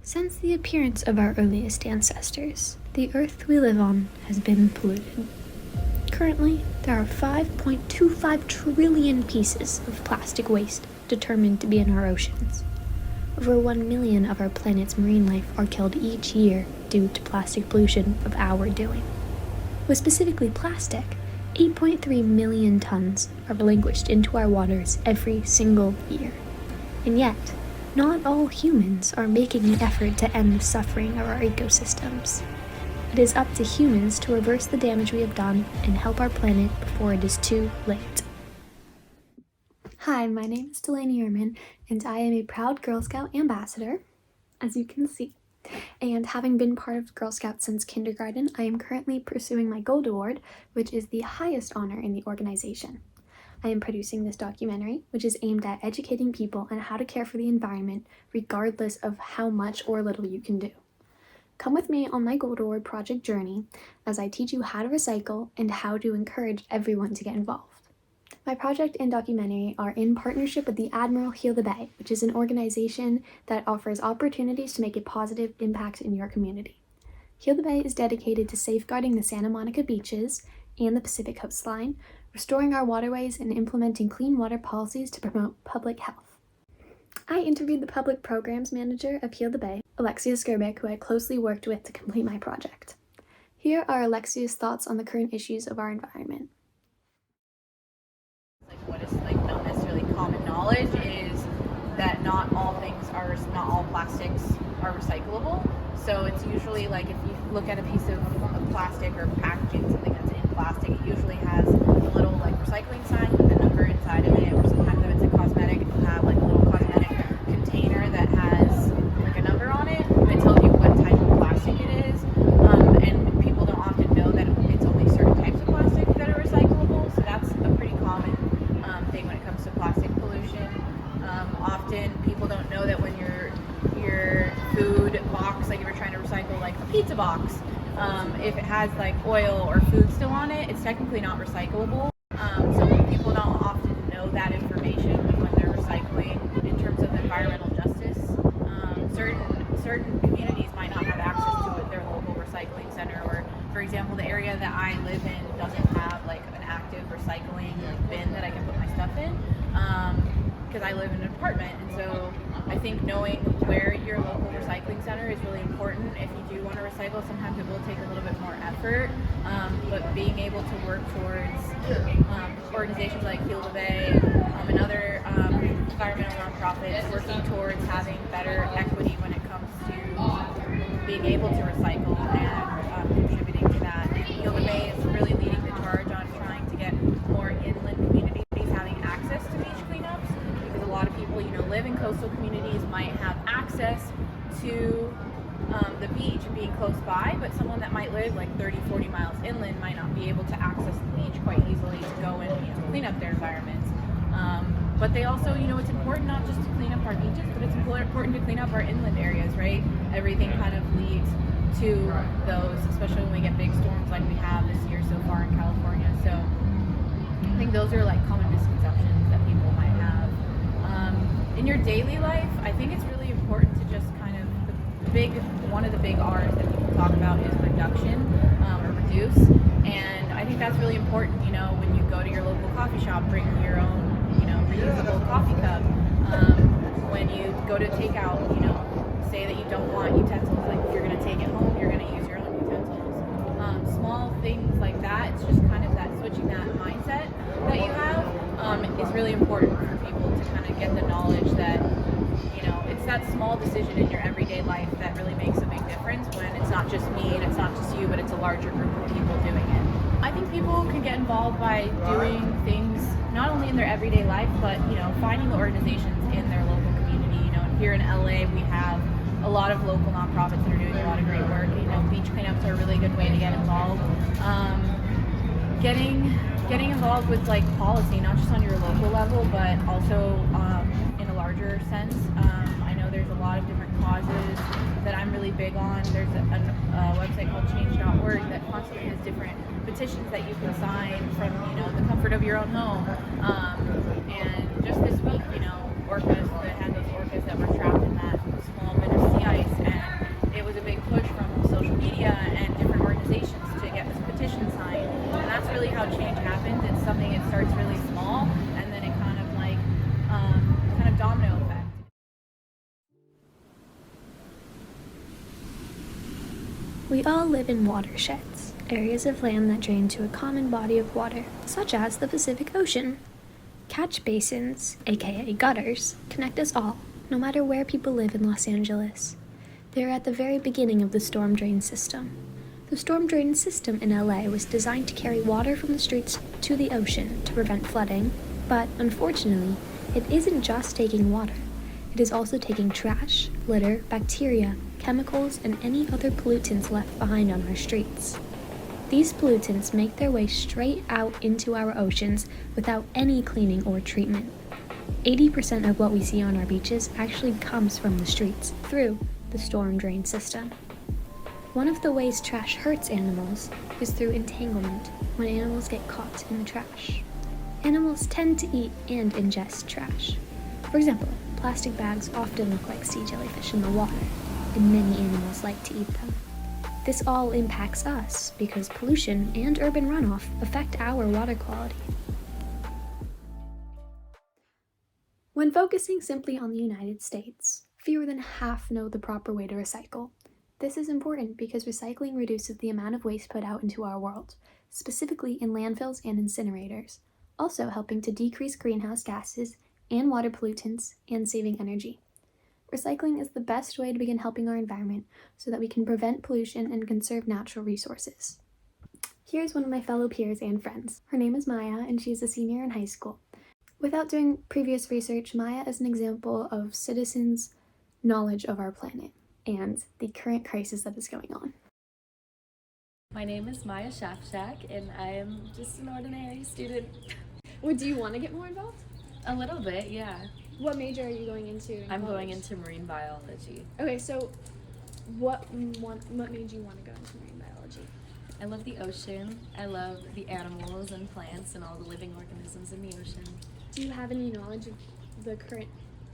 Since the appearance of our earliest ancestors, the Earth we live on has been polluted. Currently, there are 5.25 trillion pieces of plastic waste determined to be in our oceans. Over 1 million of our planet's marine life are killed each year due to plastic pollution of our doing. With specifically plastic, 8.3 million tons are relinquished into our waters every single year. And yet, not all humans are making an effort to end the suffering of our ecosystems. It is up to humans to reverse the damage we have done and help our planet before it is too late. Hi, my name is Delaney Ehrman, and I am a proud Girl Scout ambassador, as you can see. And having been part of Girl Scouts since kindergarten, I am currently pursuing my Gold Award, which is the highest honor in the organization. I am producing this documentary, which is aimed at educating people on how to care for the environment, regardless of how much or little you can do. Come with me on my Gold Award Project journey as I teach you how to recycle and how to encourage everyone to get involved. My project and documentary are in partnership with the Admiral Heal the Bay, which is an organization that offers opportunities to make a positive impact in your community. Heal the Bay is dedicated to safeguarding the Santa Monica beaches and the Pacific coastline, restoring our waterways, and implementing clean water policies to promote public health. I interviewed the public programs manager of Heal the Bay, Alexia Skrbek, who I closely worked with to complete my project. Here are Alexia's thoughts on the current issues of our environment. What is not necessarily common knowledge is that not all plastics are recyclable. So it's usually if you look at a piece of plastic or packaging, something that's in plastic, it usually has a little recycling sign with a number inside of it, or sometimes if it's a cosmetic, it'll have a little cosmetic container that has a number on it, and it tells you what type of plastic it is. And people don't often know that it's only certain types of plastic that are recyclable, so that's a pretty common thing when it comes to plastic pollution. Often people don't know that when your food box, if you're trying to recycle a pizza box, if it has oil or food still on it, it's technically not recyclable. So people don't often know that information when they're recycling in terms of environmental justice. Certain communities might not have access to their local recycling center, or for example, the area that I live in doesn't have an active recycling bin that I can put my stuff in, because I live in an apartment. And so I think knowing where your local recycling center is really important. If you do want to recycle, sometimes it will take a little bit more effort, but being able to work towards organizations like Heal the Bay and other environmental nonprofits working towards having better equity when it comes to being able to recycle and contributing to that. And Heal the Bay is really leading the charge on trying to get more inland communities having access to beach cleanups, because a lot of people live in coastal communities, might have access to the beach and being close by, but someone that might live 30-40 miles inland might not be able to access the beach quite easily to go and clean up their environments. But they also, it's important not just to clean up our beaches, but it's important to clean up our inland areas, right? Everything kind of leads to those, especially when we get big storms like we have this year so far in California. So I think those are common misconceptions that people might have. In your daily life, I think it's really important to just one of the big R's that people talk about is reduction, or reduce. And I think that's really important, when you go to your local coffee shop, bring your own, reusable coffee cup. When you go to takeout, say that you don't want utensils, if you're going to take it home, you're going to use your own utensils. Small things like that, it's just kind of that switching that mindset that you have is really important for people to kind of get the knowledge that, it's that small decision in your everyday life that really makes a big difference, when it's not just me and it's not just you, but it's a larger group of people doing it. I think people can get involved by doing things not only in their everyday life, but finding organizations in their local community. Here in LA, we have a lot of local nonprofits that are doing a lot of great work. Beach cleanups are a really good way to get involved. Getting involved with policy, not just on your local level, but also in a larger sense. I know there's a lot of different causes that I'm really big on. There's a website called change.org that constantly has different petitions that you can sign from the comfort of your own home. And just this week, orcas that had those orcas that were trapped in that small bit of sea ice, and change happens. It's something, it starts really small, and then it kind of like kind of domino effect. We all live in watersheds, areas of land that drain to a common body of water, such as the Pacific Ocean. Catch basins, aka gutters, connect us all, no matter where people live in Los Angeles. They are at the very beginning of the storm drain system. The storm drain system in LA was designed to carry water from the streets to the ocean to prevent flooding, but unfortunately, it isn't just taking water. It is also taking trash, litter, bacteria, chemicals, and any other pollutants left behind on our streets. These pollutants make their way straight out into our oceans without any cleaning or treatment. 80% of what we see on our beaches actually comes from the streets, through the storm drain system. One of the ways trash hurts animals is through entanglement, when animals get caught in the trash. Animals tend to eat and ingest trash. For example, plastic bags often look like sea jellyfish in the water, and many animals like to eat them. This all impacts us because pollution and urban runoff affect our water quality. When focusing simply on the United States, fewer than half know the proper way to recycle. This is important because recycling reduces the amount of waste put out into our world, specifically in landfills and incinerators, also helping to decrease greenhouse gases and water pollutants and saving energy. Recycling is the best way to begin helping our environment so that we can prevent pollution and conserve natural resources. Here's one of my fellow peers and friends. Her name is Maya, and she's a senior in high school. Without doing previous research, Maya is an example of citizens' knowledge of our planet and the current crisis that is going on. My name is Maya Shafshak, and I am just an ordinary student. Do you want to get more involved? A little bit, yeah. What major are you going into? I'm going into marine biology. Okay, so what made you want to go into marine biology? I love the ocean. I love the animals and plants and all the living organisms in the ocean. Do you have any knowledge of the current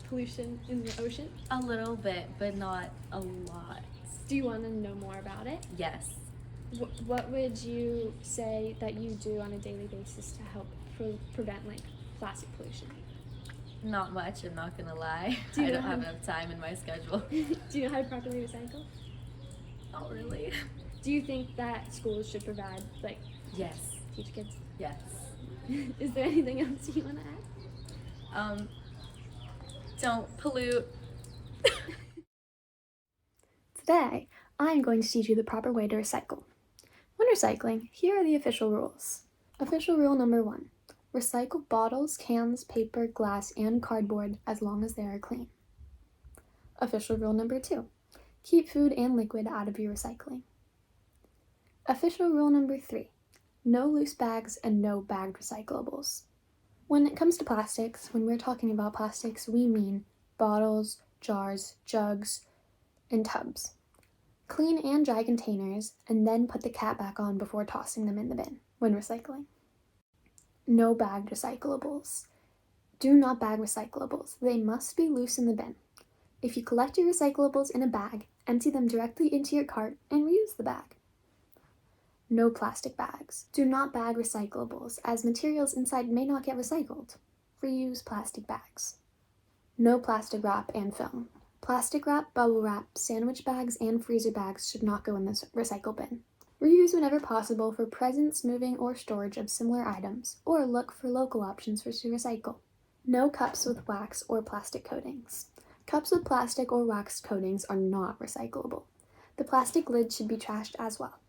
pollution in the ocean? A little bit, but not a lot. Do you want to know more about it? Yes. What would you say that you do on a daily basis to help prevent like plastic pollution? Not much, I'm not gonna lie. Do I you don't know have enough time in my schedule. Do you know how to properly recycle? Not really. Do you think that schools should provide, like, Yes. teach kids? Yes. Is there anything else you want to add? Don't pollute. Today, I'm going to teach you the proper way to recycle. When recycling, here are the official rules. Official rule number 1. Recycle bottles, cans, paper, glass, and cardboard as long as they are clean. Official rule number 2. Keep food and liquid out of your recycling. Official rule number 3. No loose bags and no bagged recyclables. When it comes to plastics, when we're talking about plastics, we mean bottles, jars, jugs, and tubs. Clean and dry containers, and then put the cap back on before tossing them in the bin when recycling. No bagged recyclables. Do not bag recyclables. They must be loose in the bin. If you collect your recyclables in a bag, empty them directly into your cart and reuse the bag. No plastic bags. Do not bag recyclables, as materials inside may not get recycled. Reuse plastic bags. No plastic wrap and film. Plastic wrap, bubble wrap, sandwich bags, and freezer bags should not go in the recycle bin. Reuse whenever possible for presents, moving, or storage of similar items, or look for local options to recycle. No cups with wax or plastic coatings. Cups with plastic or wax coatings are not recyclable. The plastic lid should be trashed as well.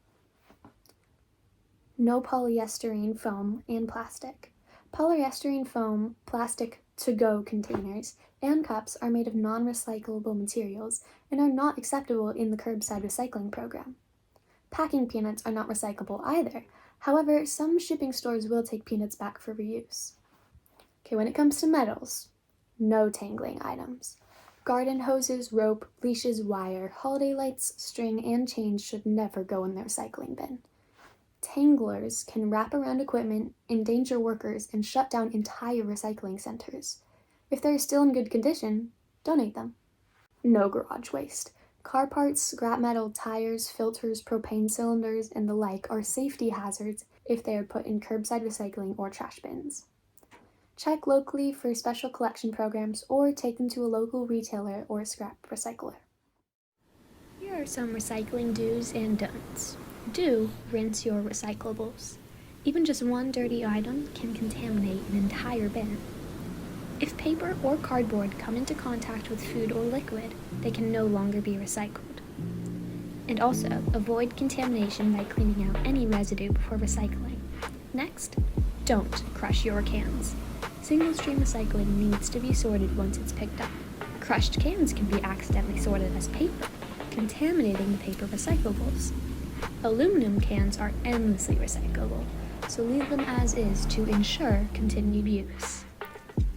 No polyester foam and plastic. Polyester foam, plastic to-go containers, and cups are made of non-recyclable materials and are not acceptable in the curbside recycling program. Packing peanuts are not recyclable either. However, some shipping stores will take peanuts back for reuse. Okay, when it comes to metals, no tangling items. Garden hoses, rope, leashes, wire, holiday lights, string, and chains should never go in the recycling bin. Tanglers can wrap around equipment, endanger workers, and shut down entire recycling centers. If they're still in good condition, donate them. No garage waste. Car parts, scrap metal, tires, filters, propane cylinders, and the like are safety hazards if they are put in curbside recycling or trash bins. Check locally for special collection programs or take them to a local retailer or scrap recycler. Here are some recycling do's and don'ts. Do rinse your recyclables. Even just one dirty item can contaminate an entire bin. If paper or cardboard come into contact with food or liquid, they can no longer be recycled. And also, avoid contamination by cleaning out any residue before recycling. Next, don't crush your cans. Single-stream recycling needs to be sorted once it's picked up. Crushed cans can be accidentally sorted as paper, contaminating the paper recyclables. Aluminum cans are endlessly recyclable, so leave them as is to ensure continued use.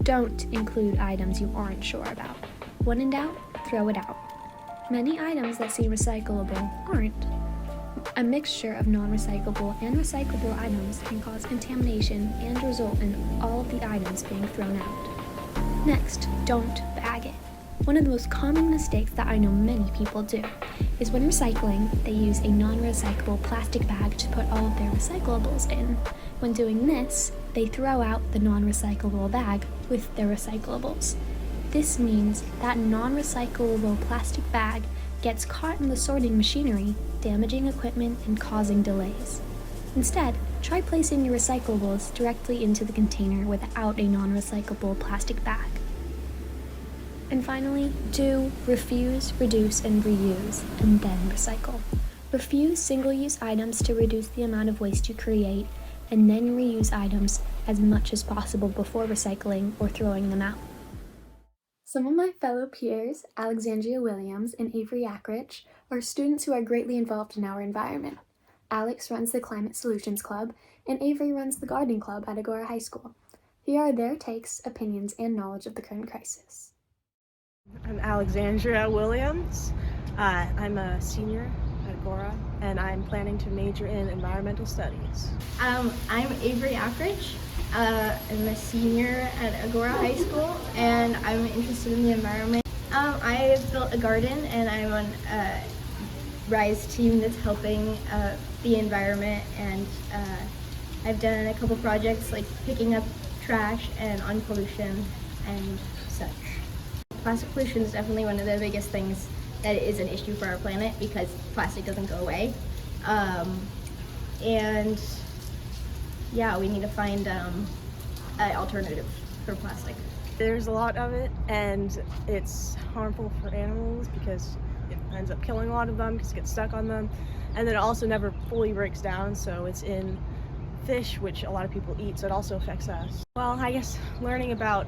Don't include items you aren't sure about. When in doubt, throw it out. Many items that seem recyclable aren't. A mixture of non-recyclable and recyclable items can cause contamination and result in all of the items being thrown out. Next, don't bag it. One of the most common mistakes that I know many people do is when recycling, they use a non-recyclable plastic bag to put all of their recyclables in. When doing this, they throw out the non-recyclable bag with their recyclables. This means that non-recyclable plastic bag gets caught in the sorting machinery, damaging equipment and causing delays. Instead, try placing your recyclables directly into the container without a non-recyclable plastic bag. And finally, do refuse, reduce, and reuse, and then recycle. Refuse single-use items to reduce the amount of waste you create, and then reuse items as much as possible before recycling or throwing them out. Some of my fellow peers, Alexandria Williams and Avery Ackridge, are students who are greatly involved in our environment. Alex runs the Climate Solutions Club, and Avery runs the Garden Club at Agora High School. Here are their takes, opinions, and knowledge of the current crisis. I'm Alexandria Williams. I'm a senior at Agora, and I'm planning to major in environmental studies. I'm Avery Ackridge. I'm a senior at Agora High School, and I'm interested in the environment. I built a garden, and I'm on a RISE team that's helping the environment, and I've done a couple projects like picking up trash and on pollution and such. Plastic pollution is definitely one of the biggest things that is an issue for our planet because plastic doesn't go away. And yeah, we need to find an alternative for plastic. There's a lot of it, and it's harmful for animals because it ends up killing a lot of them because it gets stuck on them, and then it also never fully breaks down, so it's in fish, which a lot of people eat, so it also affects us. Well, I guess learning about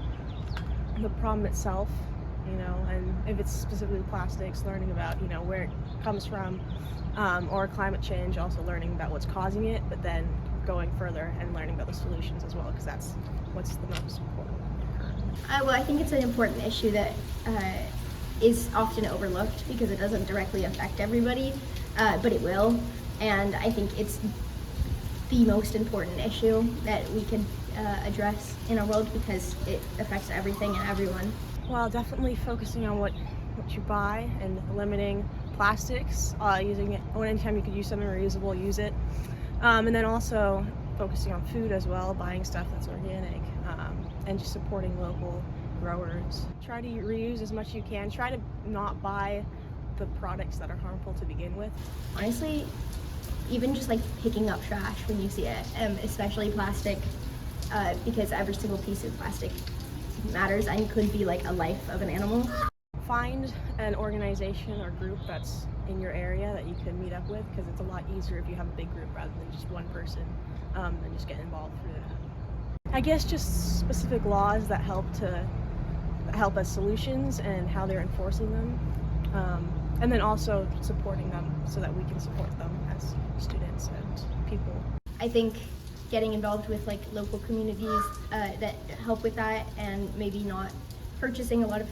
the problem itself, and if it's specifically plastics, learning about, where it comes from, or climate change, also learning about what's causing it, but then going further and learning about the solutions as well, because that's what's the most important currently. Well, I think it's an important issue that is often overlooked because it doesn't directly affect everybody, but it will, and I think it's the most important issue that we can address in our world because it affects everything and everyone. Well, definitely focusing on what you buy and limiting plastics, using it anytime you could use something reusable, use it. And then also focusing on food as well, buying stuff that's organic, and just supporting local growers. Try to reuse as much as you can. Try to not buy the products that are harmful to begin with. Honestly, even just like picking up trash when you see it, especially plastic, because every single piece of plastic matters and could be like a life of an animal. Find an organization or group that's in your area that you can meet up with, because it's a lot easier if you have a big group rather than just one person, and just get involved through that. I guess just specific laws that help as solutions and how they're enforcing them, and then also supporting them so that we can support them as students and people. I think getting involved with like local communities that help with that, and maybe not purchasing a lot of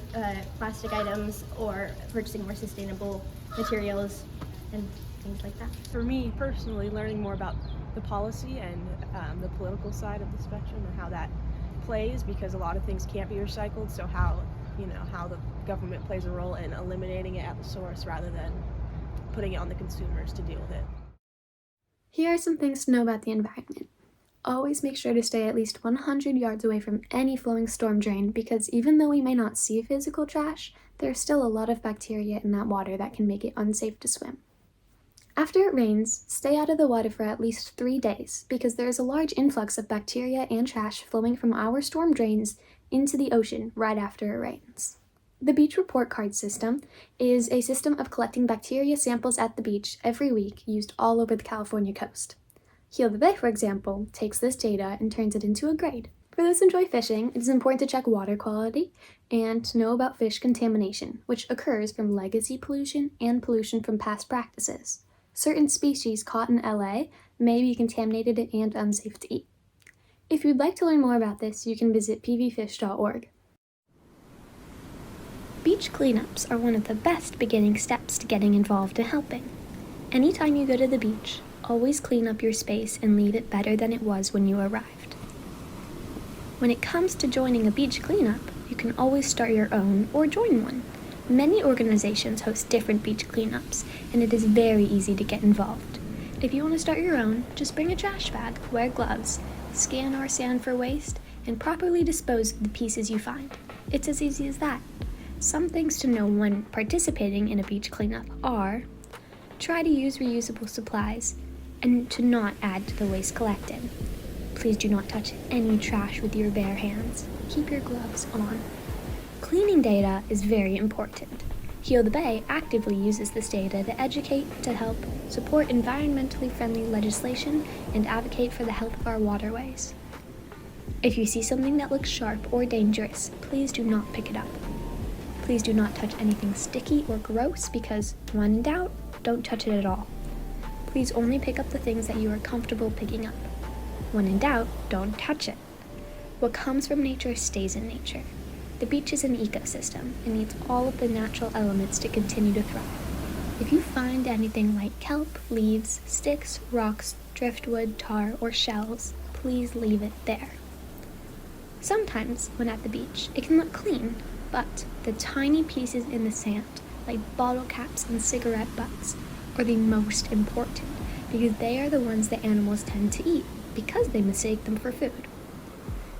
plastic items or purchasing more sustainable materials and things like that. For me personally, learning more about the policy and the political side of the spectrum and how that plays, because a lot of things can't be recycled, so how the government plays a role in eliminating it at the source rather than putting it on the consumers to deal with it. Here are some things to know about the environment. Always make sure to stay at least 100 yards away from any flowing storm drain because even though we may not see physical trash, there's still a lot of bacteria in that water that can make it unsafe to swim. After it rains, stay out of the water for at least 3 days because there is a large influx of bacteria and trash flowing from our storm drains into the ocean right after it rains. The Beach Report Card system is a system of collecting bacteria samples at the beach every week used all over the California coast. Heal the Bay, for example, takes this data and turns it into a grade. For those who enjoy fishing, it is important to check water quality and to know about fish contamination, which occurs from legacy pollution and pollution from past practices. Certain species caught in LA may be contaminated and unsafe to eat. If you'd like to learn more about this, you can visit pvfish.org. Beach cleanups are one of the best beginning steps to getting involved in helping. Anytime you go to the beach, always clean up your space and leave it better than it was when you arrived. When it comes to joining a beach cleanup, you can always start your own or join one. Many organizations host different beach cleanups, and it is very easy to get involved. If you want to start your own, just bring a trash bag, wear gloves, scan our sand for waste, and properly dispose of the pieces you find. It's as easy as that. Some things to know when participating in a beach cleanup are: try to use reusable supplies and to not add to the waste collected. Please do not touch any trash with your bare hands. Keep your gloves on. Cleaning data is very important. Heal the Bay actively uses this data to educate, to help support environmentally friendly legislation, and advocate for the health of our waterways. If you see something that looks sharp or dangerous, please do not pick it up. Please do not touch anything sticky or gross because, when in doubt, don't touch it at all. Please only pick up the things that you are comfortable picking up. When in doubt, don't touch it. What comes from nature stays in nature. The beach is an ecosystem and needs all of the natural elements to continue to thrive. If you find anything like kelp, leaves, sticks, rocks, driftwood, tar, or shells, please leave it there. Sometimes, when at the beach, it can look clean, but the tiny pieces in the sand, like bottle caps and cigarette butts, are the most important because they are the ones that animals tend to eat because they mistake them for food.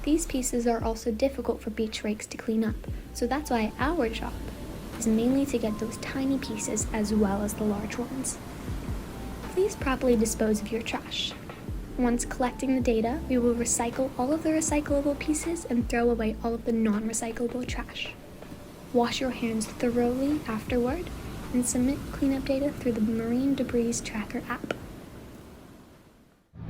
These pieces are also difficult for beach rakes to clean up, so that's why our job is mainly to get those tiny pieces as well as the large ones. Please properly dispose of your trash. Once collecting the data, we will recycle all of the recyclable pieces and throw away all of the non-recyclable trash. Wash your hands thoroughly afterward and submit cleanup data through the Marine Debris Tracker app.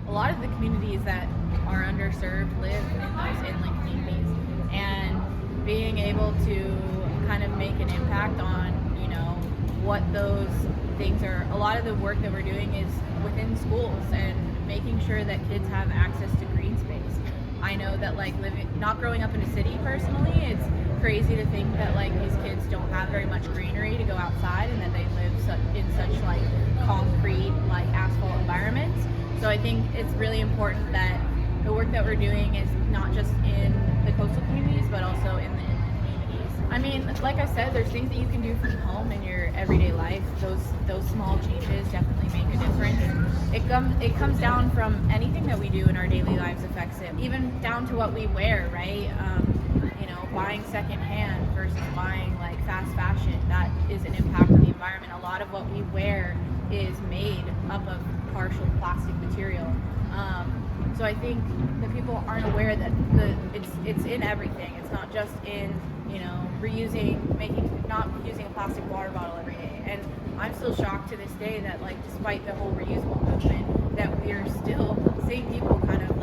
A lot of the communities that are underserved live in those inland communities, and being able to kind of make an impact on, what those things are. A lot of the work that we're doing is within schools and making sure that kids have access to green space. I know that not growing up in a city personally, it's crazy to think that these kids don't have very much greenery to go outside and that they live in such concrete asphalt environments. So I think it's really important that the work that we're doing is not just in the coastal communities but also in the inland communities. I mean, like I said, there's things that you can do from home in your everyday life. Those small changes definitely make a difference. It comes down from anything that we do in our daily lives affects it, even down to what we wear, right? Buying secondhand versus buying fast fashion, that is an impact on the environment. A lot of what we wear is made up of partial plastic material. So I think that people aren't aware that it's in everything. It's not just in not using a plastic water bottle every day. And I'm still shocked to this day that despite the whole reusable movement, that we're still seeing people kind of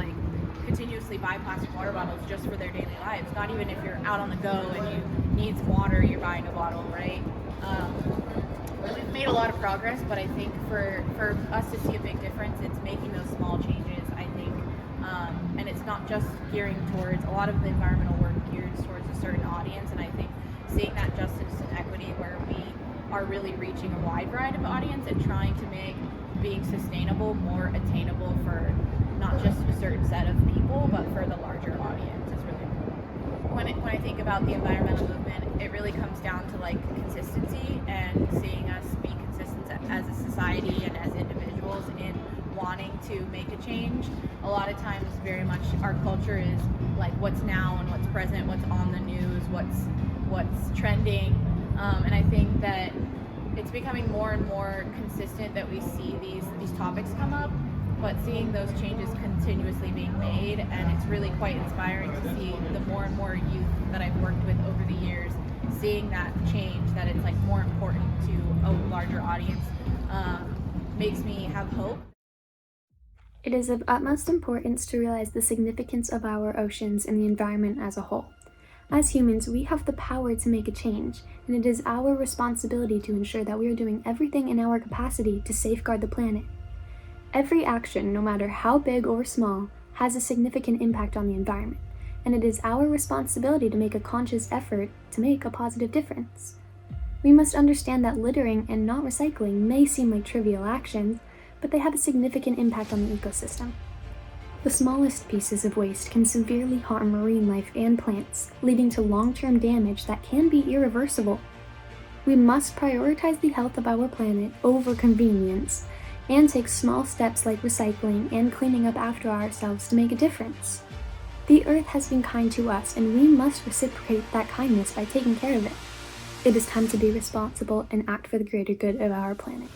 continuously buy plastic water bottles just for their daily lives. Not even if you're out on the go and you need some water, you're buying a bottle, right? We've made a lot of progress, but I think for us to see a big difference, it's making those small changes, I think. And it's not just gearing towards, a lot of the environmental work geared towards a certain audience, and I think seeing that justice and equity where we are really reaching a wide variety of audience and trying to make being sustainable more attainable for not just a certain set of people, but for the larger audience is really important. When I think about the environmental movement, it really comes down to consistency and seeing us be consistent as a society and as individuals in wanting to make a change. A lot of times, very much our culture is like what's now and what's present, what's on the news, what's trending, and I think that it's becoming more and more consistent that we see these topics come up, but seeing those changes continuously being made, and it's really quite inspiring to see the more and more youth that I've worked with over the years, seeing that change, that it's like more important to a larger audience, makes me have hope. It is of utmost importance to realize the significance of our oceans and the environment as a whole. As humans, we have the power to make a change, and it is our responsibility to ensure that we are doing everything in our capacity to safeguard the planet. Every action, no matter how big or small, has a significant impact on the environment, and it is our responsibility to make a conscious effort to make a positive difference. We must understand that littering and not recycling may seem like trivial actions, but they have a significant impact on the ecosystem. The smallest pieces of waste can severely harm marine life and plants, leading to long-term damage that can be irreversible. We must prioritize the health of our planet over convenience, and take small steps like recycling and cleaning up after ourselves to make a difference. The Earth has been kind to us, and we must reciprocate that kindness by taking care of it. It is time to be responsible and act for the greater good of our planet.